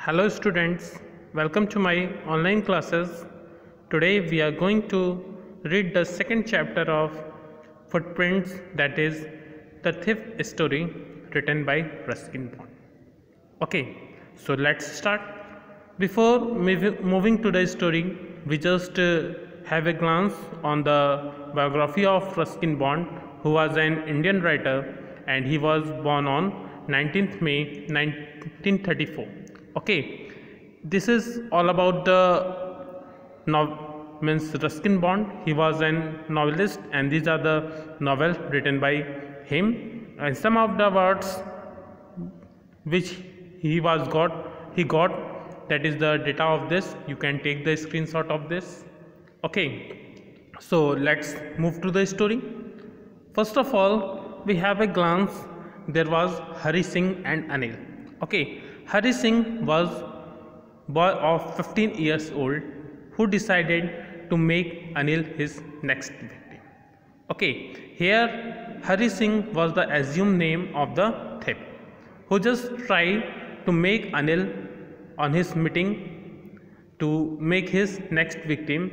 Hello students, welcome to my online classes. Today we are going to read the second chapter of Footprints, that is the thief story written by Ruskin Bond. Okay, so let's start. Before moving to the story, we just have a glance on the biography of Ruskin Bond, who was an Indian writer and he was born on 19th May 1934. Okay, this is all about the Ruskin Bond. He was a novelist and these are the novels written by him, and some of the words which he got, that is the data of this. You can take the screenshot of this. Okay, so let's move to the story. First of all, we have a glance. There was Hari Singh and Anil. Okay, Hari Singh was boy of 15 years old who decided to make Anil his next victim. Okay, here Hari Singh was the assumed name of the thief who just tried to make Anil on his meeting to make his next victim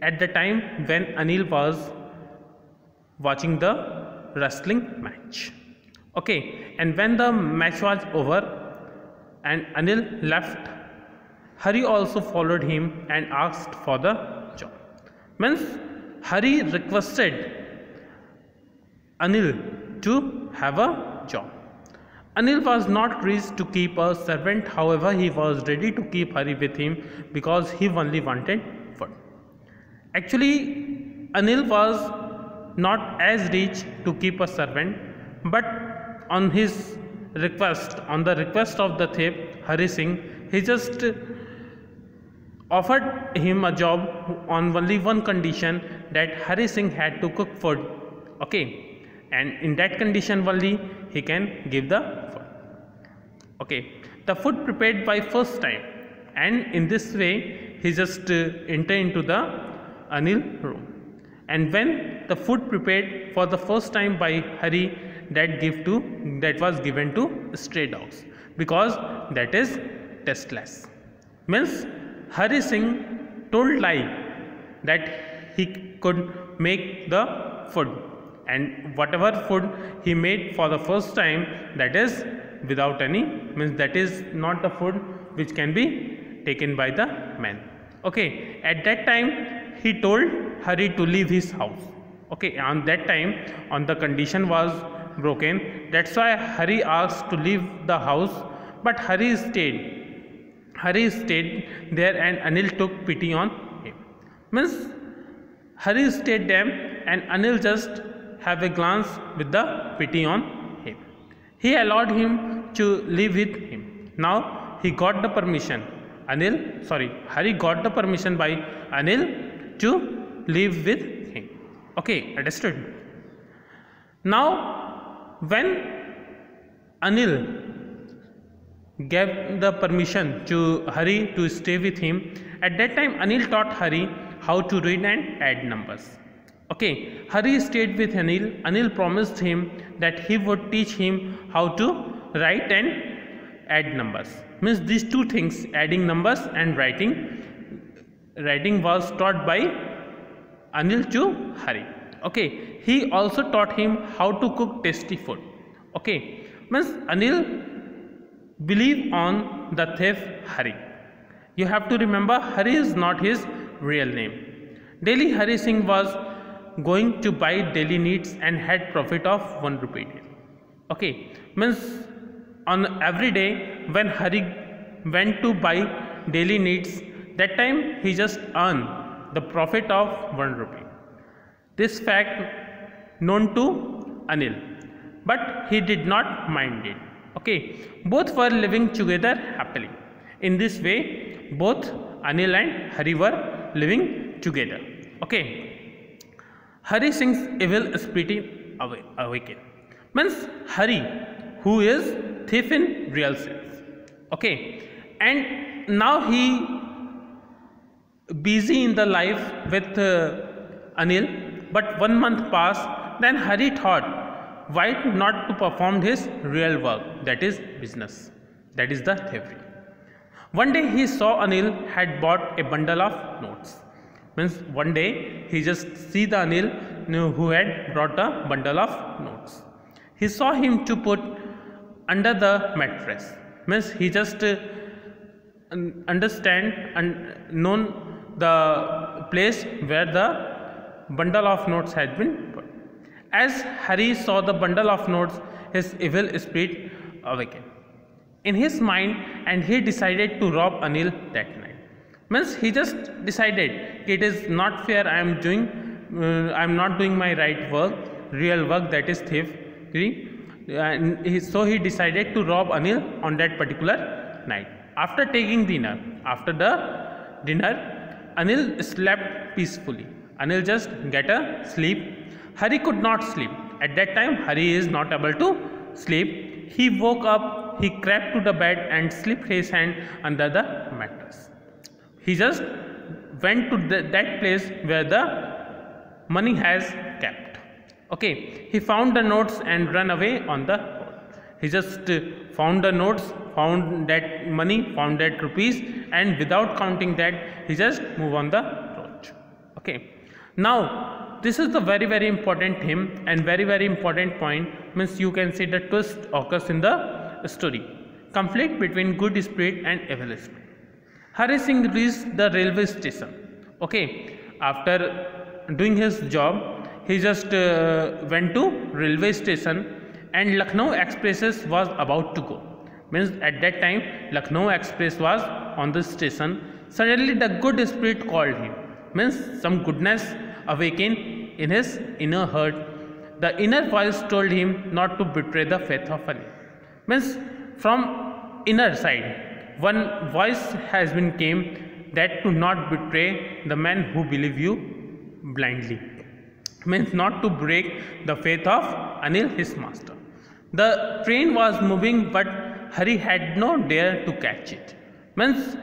at the time when Anil was watching the wrestling match. Okay, and when the match was over and Anil left, Hari also followed him and asked for the job. Means Hari requested Anil to have a job. Anil was not rich to keep a servant, however, he was ready to keep Hari with him because he only wanted food. Actually, Anil was not as rich to keep a servant, but on his request, on the request of the thief Hari Singh, he just offered him a job on only one condition, that Hari Singh had to cook food. Okay, and in that condition only he can give the food. Okay, the food prepared by first time, and in this way he just enter into the Anil room, and when the food prepared for the first time by Hari, that was given to stray dogs because that is tasteless. Means Hari Singh told lie that he could make the food, and whatever food he made for the first time, that is without any, means that is not the food which can be taken by the man. Okay, at that time he told Hari to leave his house. Okay, on that time, on the condition was broken, that's why Hari asked to leave the house, but Hari stayed there and Anil took pity on him. Means Hari stayed there and Anil just have a glance with the pity on him. He allowed him to live with him. Now he got the permission, Hari got the permission by Anil to live with him. Okay, understood? Now when Anil gave the permission to Hari to stay with him, at that time Anil taught Hari how to read and add numbers. Okay, Hari stayed with Anil. Anil promised him that he would teach him how to write and add numbers. Means these two things, adding numbers and writing was taught by Anil to Hari. Okay, he also taught him how to cook tasty food. Okay, means Anil believe on the thief Hari. You have to remember, Hari is not his real name. Daily Hari Singh was going to buy daily needs and had profit of 1 rupee. Okay, means on every day when Hari went to buy daily needs, that time he just earned the profit of 1 rupee. This fact known to Anil, but he did not mind it. Okay, both were living together happily. In this way, both Anil and Hari were living together. Okay, Hari Singh's evil spirit awakened. Means Hari, who is thief in real sense. Okay, and now he busy in the life with Anil. But 1 month passed, then Hari thought, why not to perform his real work, that is business, that is the thievery. One day he saw Anil had bought a bundle of notes. Means one day he just see the Anil who had brought a bundle of notes. He saw him to put under the mattress. Means he just understand and known the place where the bundle of notes had been put. As Hari saw the bundle of notes, his evil spirit awakened in his mind, and he decided to rob Anil that night. Means he just decided it is not fair. I am not doing my right work, real work, that is thievery. And so he decided to rob Anil on that particular night. After taking dinner, after the dinner, Anil slept peacefully. Anil just get a sleep. Hari could not sleep. At that time, Hari is not able to sleep. He woke up, he crept to the bed and slipped his hand under the mattress. He just went to that place where the money has kept. Okay, he found the notes and ran away on the road. He just found the notes, found that money, found that rupees, and without counting that, he just moved on the road. Okay, now this is the very important theme and very important point. Means you can see the twist occurs in the story. Conflict between good spirit and evil spirit. Hari Singh reached the railway station. Okay, after doing his job, he just went to railway station, and Lucknow Express was about to go. Means at that time Lucknow Express was on the station. Suddenly the good spirit called him. Means some goodness awakened in his inner heart. The inner voice told him not to betray the faith of Anil. Means from inner side, one voice has been came that to not betray the man who believe you blindly. Means not to break the faith of Anil, his master. The train was moving, but Hari had no dare to catch it. Means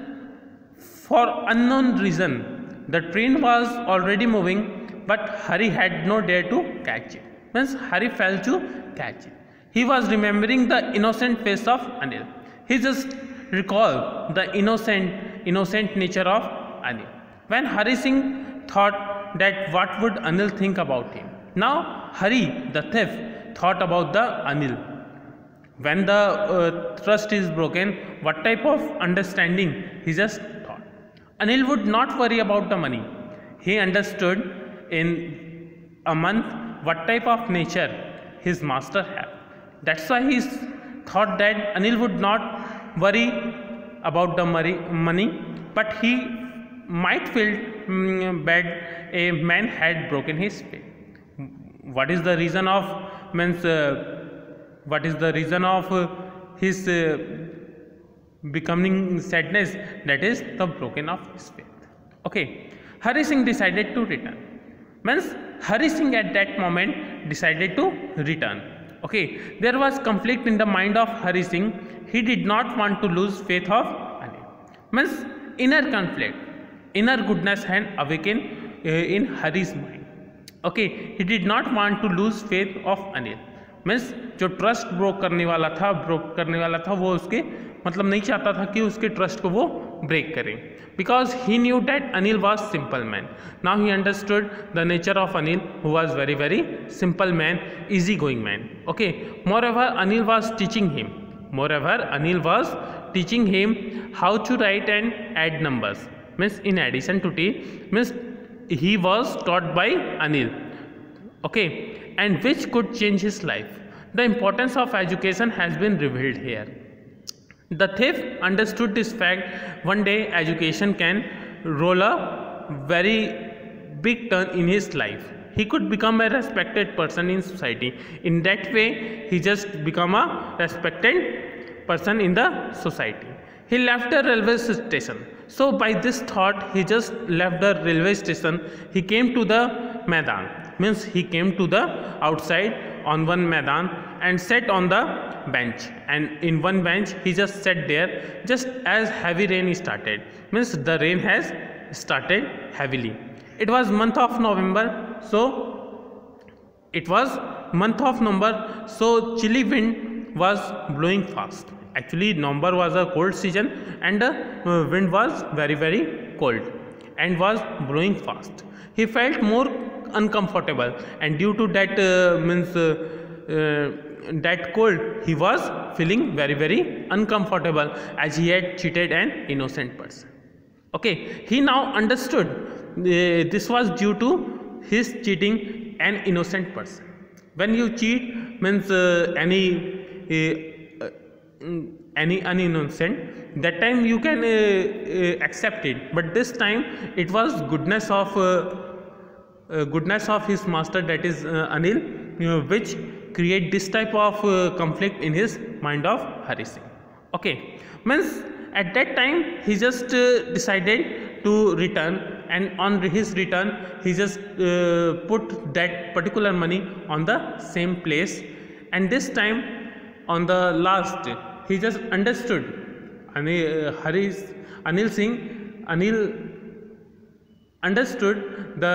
for unknown reason, the train was already moving, but Hari had no dare to catch it. Means Hari failed to catch it. He was remembering the innocent face of Anil. He just recalled the innocent nature of Anil. When Hari Singh thought that what would Anil think about him. Now Hari, the thief, thought about the Anil. When the trust is broken, what type of understanding he just thought. Anil would not worry about the money. He understood in a month what type of nature his master had. That's why he thought that Anil would not worry about the money, but he might feel bad a man had broken his faith. What is the reason of his becoming sadness? That is the broken of his faith. Okay, Hari Singh decided to return. Means Hari Singh at that moment decided to return. Okay, there was conflict in the mind of Hari Singh. He did not want to lose faith of Anil. Means inner conflict, inner goodness had awakened in Hari's mind. Okay, he did not want to lose faith of Anil. Means जो trust broke करने वाला था वो उसके मतलब नहीं चाहता था कि उसके ट्रस्ट को वो ब्रेक करें, because he new that Anil was simple man. Now he understood the nature of Anil who was very very simple man, easy going man. Okay, more ever Anil was teaching him how to write and add numbers. Means in addition to T, means he was taught by Anil. Okay, and which could change his life. The importance of education has been revealed here. The thief understood this fact. One day education can roll a very big turn in his life. He could become a respected person in society. In that way he just become a respected person in the society. He left the railway station. So by this thought he just left the railway station. He came to the Maidan. Means he came to the outside on one Maidan and sat on the bench. And in one bench he just sat there just as heavy rain started. Means the rain has started heavily. It was month of November. So chilly wind was blowing fast. Actually, November was a cold season, and the wind was very cold and was blowing fast. He felt more uncomfortable, and due to that that cold, he was feeling very uncomfortable, as he had cheated an innocent person. Okay, he now understood this was due to his cheating an innocent person. When you cheat means any innocent, that time you can accept it, but this time it was goodness of his master, that is Anil, which create this type of conflict in his mind of Hari Singh. Okay, means at that time he just decided to return, and on his return he just put that particular money on the same place, and this time on the last he just understood Anil understood the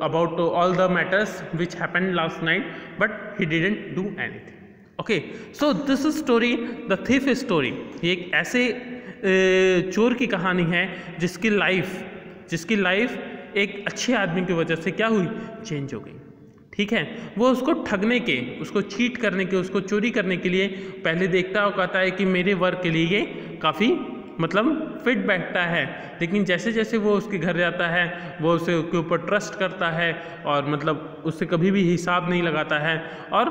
about all the matters which happened last night, but he didn't do anything. Okay, so this is story, the thief story. ये एक ऐसे चोर की कहानी है जिसकी life एक अच्छे आदमी की वजह से क्या हुई, चेंज हो गई. ठीक है, वो उसको ठगने के, उसको चीट करने के, उसको चोरी करने के लिए पहले देखता है और कहता है कि मेरे वर्क के लिए ये काफ़ी मतलब फिट बैठता है, लेकिन जैसे जैसे वो उसके घर जाता है वो उसे के ऊपर ट्रस्ट करता है और मतलब उससे कभी भी हिसाब नहीं लगाता है, और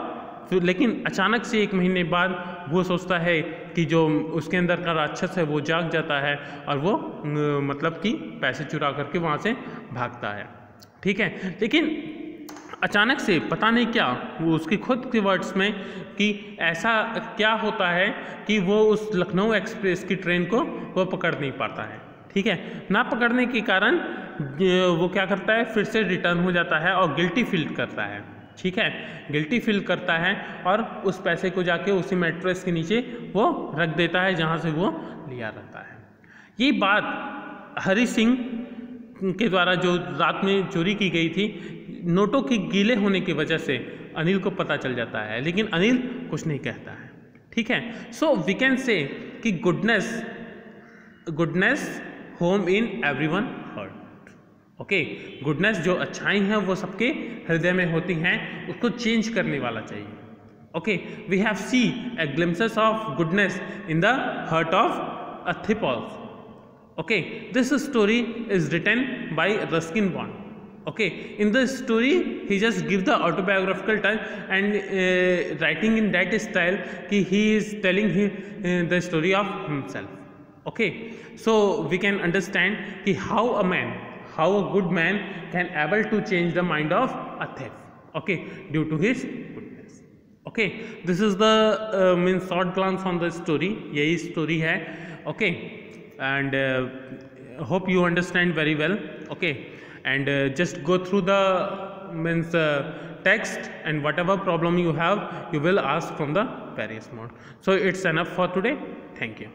फिर लेकिन अचानक से 1 महीने बाद वो सोचता है कि जो उसके अंदर का राक्षस है वो जाग जाता है और वो मतलब कि पैसे चुरा करके वहाँ से भागता है. ठीक है, लेकिन अचानक से पता नहीं क्या, वो उसकी खुद के वर्ड्स में कि ऐसा क्या होता है कि वो उस लखनऊ एक्सप्रेस की ट्रेन को वो पकड़ नहीं पाता है. ठीक है, ना पकड़ने के कारण वो क्या करता है, फिर से रिटर्न हो जाता है और गिल्टी फील करता है. ठीक है, गिल्टी फील करता है और उस पैसे को जाके उसी मैट्रेस के नीचे वो रख देता है जहाँ से वो लिया रहता है. ये बात हरि सिंह के द्वारा जो रात में चोरी की गई थी, नोटों के गीले होने की वजह से अनिल को पता चल जाता है, लेकिन अनिल कुछ नहीं कहता है. ठीक है, सो वी कैन से कि goodness home in everyone heart. Okay, goodness जो अच्छाई हैं वो सबके हृदय में होती हैं, उसको चेंज करने वाला चाहिए. Okay, we have see a glimpses of goodness in the heart of a thief also. Okay, this story is written by Ruskin Bond. Okay, in the story he just give the autobiographical type and writing in that style कि he is telling the story of himself. Okay, so we can understand कि how a good man can able to change the mind of a thief. Okay, due to his goodness. Okay, this is the means short glance on the story. यही story है. Okay, and hope you understand very well. Okay, and just go through the means text, and whatever problem you have you will ask from the various mode. So it's enough for today. Thank you.